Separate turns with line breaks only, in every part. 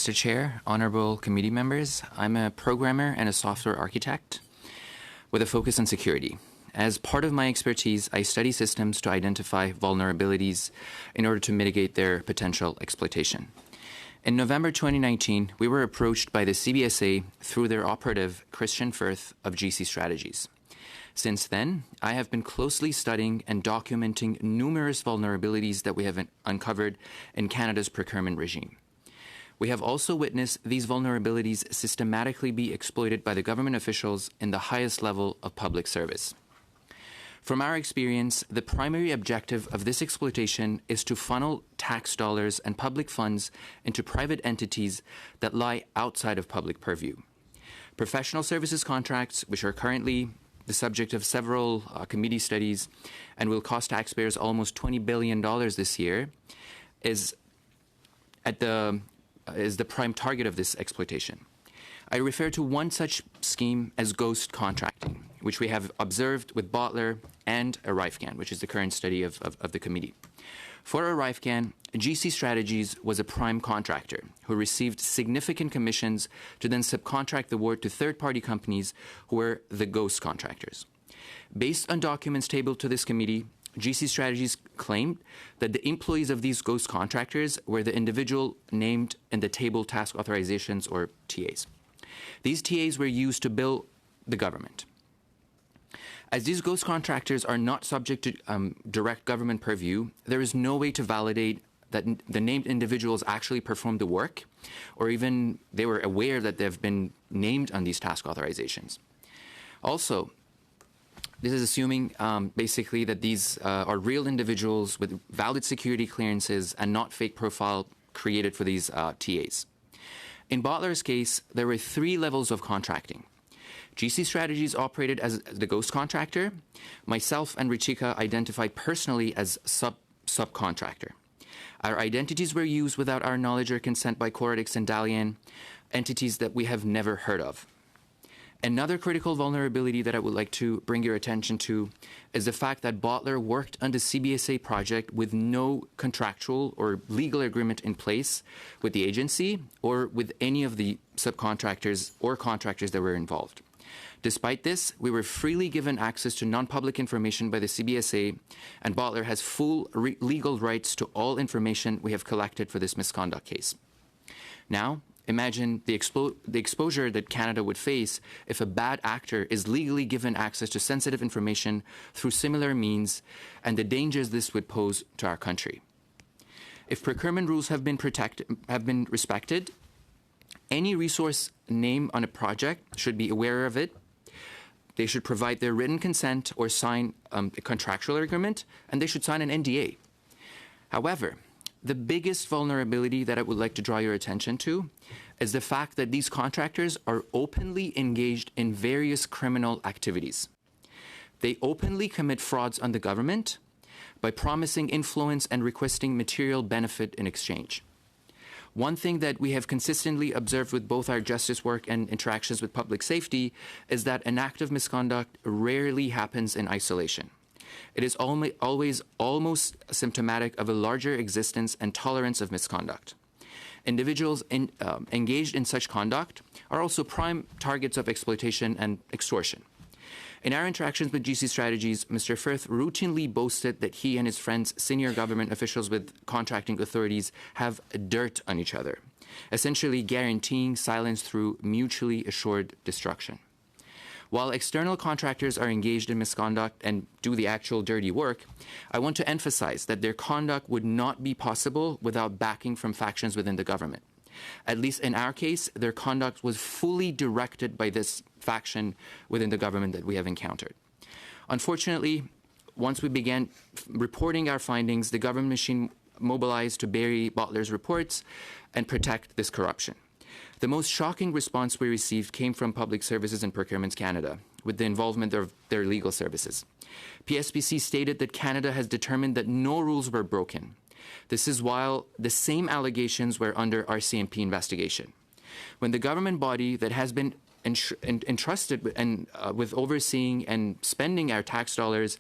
Mr. Chair, honorable committee members, I'm a programmer and a software architect with a focus on security. As part of my expertise, I study systems to identify vulnerabilities in order to mitigate their potential exploitation. In November 2019, we were approached by the CBSA through their operative Christian Firth of GC Strategies. Since then, I have been closely studying and documenting numerous vulnerabilities that we have uncovered in Canada's procurement regime. We have also witnessed these vulnerabilities systematically be exploited by the government officials in the highest level of public service. From our experience, the primary objective of this exploitation is to funnel tax dollars and public funds into private entities that lie outside of public purview. Professional services contracts, which are currently the subject of several committee studies and will cost taxpayers almost $20 billion this year, is the prime target of this exploitation. I refer to one such scheme as ghost contracting, which we have observed with Botler and ArriveCan, which is the current study of the committee. For ArriveCan, GC Strategies was a prime contractor who received significant commissions to then subcontract the work to third-party companies who were the ghost contractors. Based on documents tabled to this committee, GC Strategies claimed that the employees of these ghost contractors were the individual named in the table task authorizations, or TAs. These TAs were used to bill the government. As these ghost contractors are not subject to direct government purview, there is no way to validate that the named individuals actually performed the work, or even they were aware that they've been named on these task authorizations. Also, this is assuming basically that these are real individuals with valid security clearances and not fake profile created for these TAs. In Botler's case, there were 3 levels of contracting. GC Strategies operated as the ghost contractor. Myself and Richika identified personally as subcontractor. Our identities were used without our knowledge or consent by Coradix and Dalian, entities that we have never heard of. Another critical vulnerability that I would like to bring your attention to is the fact that Botler worked on the CBSA project with no contractual or legal agreement in place with the agency or with any of the subcontractors or contractors that were involved. Despite this, we were freely given access to non-public information by the CBSA, and Botler has full legal rights to all information we have collected for this misconduct case. Now, imagine the exposure that Canada would face if a bad actor is legally given access to sensitive information through similar means, and the dangers this would pose to our country. If procurement rules have been respected, any resource name on a project should be aware of it. They should provide their written consent or sign a contractual agreement, and they should sign an NDA. However, the biggest vulnerability that I would like to draw your attention to is the fact that these contractors are openly engaged in various criminal activities. They openly commit frauds on the government by promising influence and requesting material benefit in exchange. One thing that we have consistently observed with both our justice work and interactions with public safety is that an act of misconduct rarely happens in isolation. It is always almost symptomatic of a larger existence and tolerance of misconduct. Individuals engaged in such conduct are also prime targets of exploitation and extortion. In our interactions with GC Strategies, Mr. Firth routinely boasted that he and his friends, senior government officials with contracting authorities, have dirt on each other, essentially guaranteeing silence through mutually assured destruction. While external contractors are engaged in misconduct and do the actual dirty work, I want to emphasize that their conduct would not be possible without backing from factions within the government. At least in our case, their conduct was fully directed by this faction within the government that we have encountered. Unfortunately, once we began reporting our findings, the government machine mobilized to bury Botler's reports and protect this corruption. The most shocking response we received came from Public Services and Procurement Canada, with the involvement of their legal services. PSPC stated that Canada has determined that no rules were broken. This is while the same allegations were under RCMP investigation. When the government body that has been entrusted with overseeing and spending our tax dollars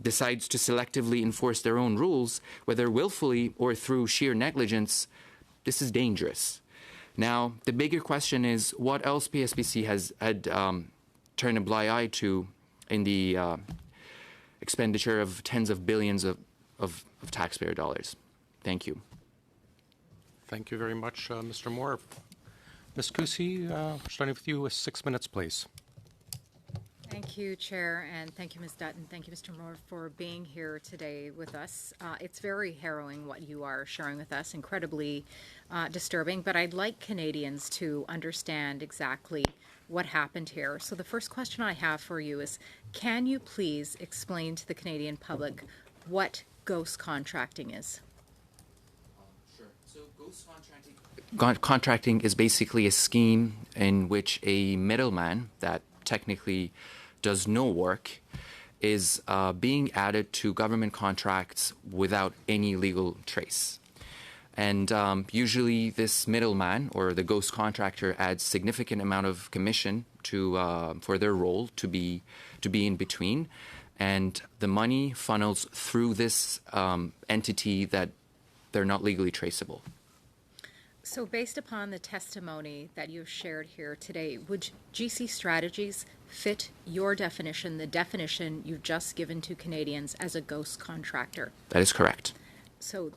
decides to selectively enforce their own rules, whether willfully or through sheer negligence, this is dangerous. Now, the bigger question is what else PSPC had turned a blind eye to in the expenditure of tens of billions of taxpayer dollars. Thank you.
Thank you very much, Mr. Morv. Ms. Kusi, starting with you with 6 minutes, please.
Thank you, Chair, and thank you, Ms. Dutton. Thank you, Mr. Morv, for being here today with us. It's very harrowing what you are sharing with us, incredibly disturbing, but I'd like Canadians to understand exactly what happened here. So the first question I have for you is, can you please explain to the Canadian public what ghost contracting is?
Sure. So ghost contracting is basically a scheme in which a middleman that technically does no work is being added to government contracts without any legal trace. And usually this middleman or the ghost contractor adds significant amount of commission to for their role to be in between, and the money funnels through this entity that they're not legally traceable.
So based upon the testimony that you've shared here today, would GC Strategies fit your definition, the definition you've just given to Canadians as a ghost contractor?
That is correct.
So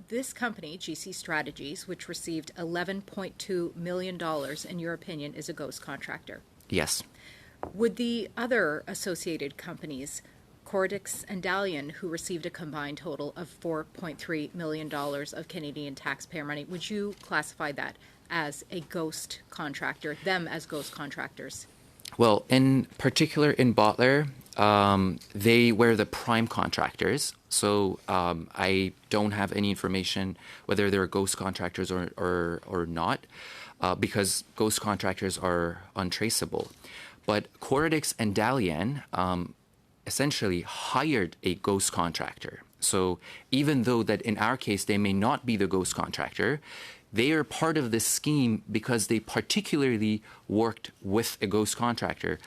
this company, GC Strategies, which received $11.2 million, in your opinion, is a ghost contractor?
Yes.
Would the other associated companies, Cordix and Dalian, who received a combined total of $4.3 million of Canadian taxpayer money, would you classify that as a ghost contractor, them as ghost contractors?
Well, in particular in Botler, they were the prime contractors. So I don't have any information whether they're ghost contractors or not, because ghost contractors are untraceable. But Cordix and Dalian essentially hired a ghost contractor. So even though that in our case they may not be the ghost contractor, they are part of this scheme because they particularly worked with a ghost contractor.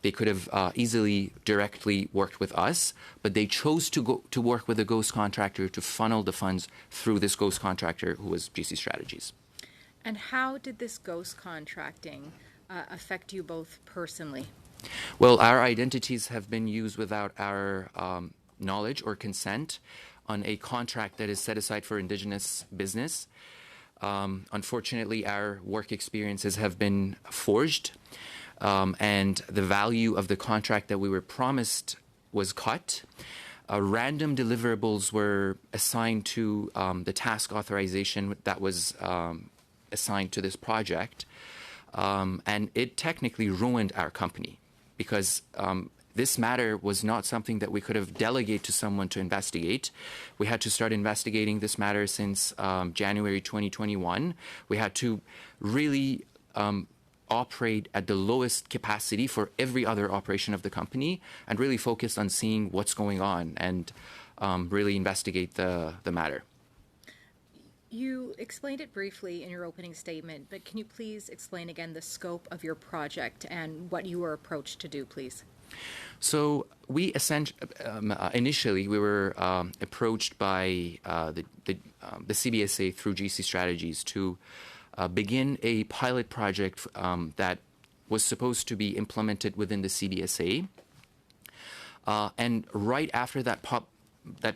They could have easily directly worked with us, but they chose to work with a ghost contractor to funnel the funds through this ghost contractor who was GC Strategies.
And how did this ghost contracting affect you both personally?
Well, our identities have been used without our knowledge or consent on a contract that is set aside for Indigenous business. Unfortunately, our work experiences have been forged, and the value of the contract that we were promised was cut. Random deliverables were assigned to the task authorization that was assigned to this project, and it technically ruined our company because this matter was not something that we could have delegated to someone to investigate. We had to start investigating this matter since January 2021. We had to really operate at the lowest capacity for every other operation of the company and really focus on seeing what's going on and really investigate the matter.
You explained it briefly in your opening statement, but can you please explain again the scope of your project and what you were approached to do, please?
So we initially we were approached by the CBSA through GC Strategies to begin a pilot project that was supposed to be implemented within the CBSA. And right after that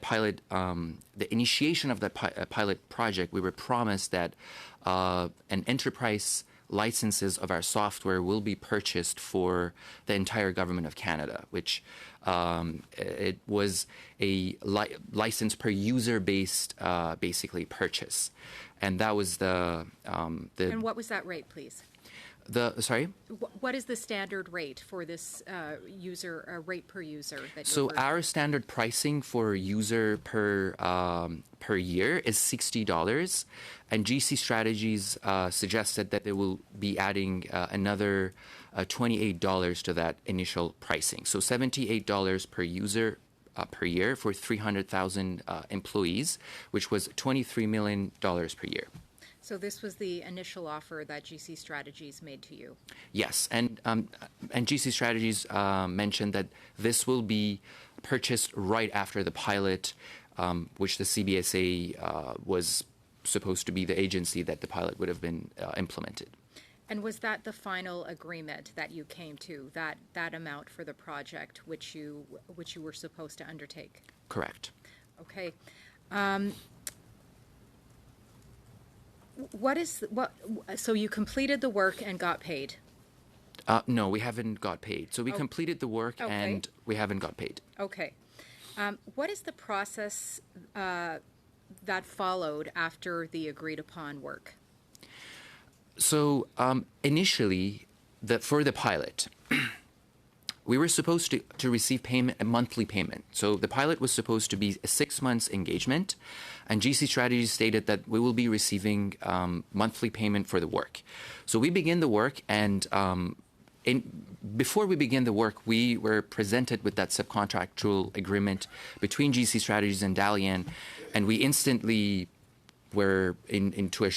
pilot, the initiation of that pilot project, we were promised that an enterprise licenses of our software will be purchased for the entire government of Canada, which it was a license per user based basically purchase, and that was the.
And what was that rate, please?
Sorry?
What is the standard rate for this rate per user?
So our standard pricing for user per year is $60, and GC Strategies suggested that they will be adding another $28 to that initial pricing. So $78 per user per year for 300,000 employees, which was $23 million per year.
So this was the initial offer that GC Strategies made to you?
Yes, and GC Strategies mentioned that this will be purchased right after the pilot, which the CBSA was supposed to be the agency that the pilot would have been implemented.
And was that the final agreement that you came to, that amount for the project which you were supposed to undertake?
Correct.
Okay. So you completed the work and got paid?
No, we haven't got paid. So we completed the work
Okay.
and we haven't got paid.
Okay. What is the process that followed after the agreed upon work?
So initially, for the pilot, we were supposed to receive a monthly payment. So the pilot was supposed to be a 6 months engagement, and GC Strategies stated that we will be receiving monthly payment for the work. So we begin the work, and before we begin the work, we were presented with that subcontractual agreement between GC Strategies and Dalian, and we instantly were into a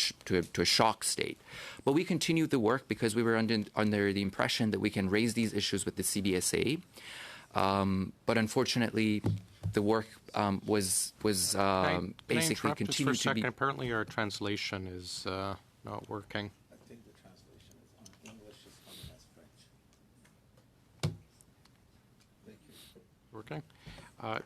shock state. But we continued the work because we were under the impression that we can raise these issues with the CBSA. But unfortunately, the work was
Can I
basically
interrupt just for a
continued to
second?
be.
Apparently our translation is not working.
I think the translation is on English is coming as French. Thank you.
Working?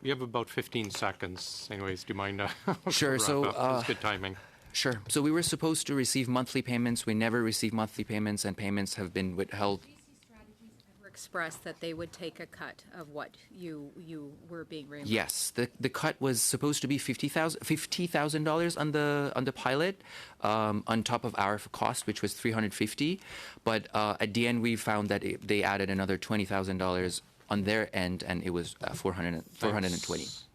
You have about 15 seconds. Anyways, do you mind?
Sure.
wrap
So
up? It's good timing.
Sure. So we were supposed to receive monthly payments. We never received monthly payments, and payments have been withheld.
GC Strategies ever expressed that they would take a cut of what you were being reimbursed?
Yes, the cut was supposed to be $50,000 on the pilot, on top of our cost, which was $350. But at the end, we found that they added another $20,000 on their end, and it was 420.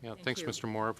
Yeah,
Thank
thanks,
you.
Mr. Morv.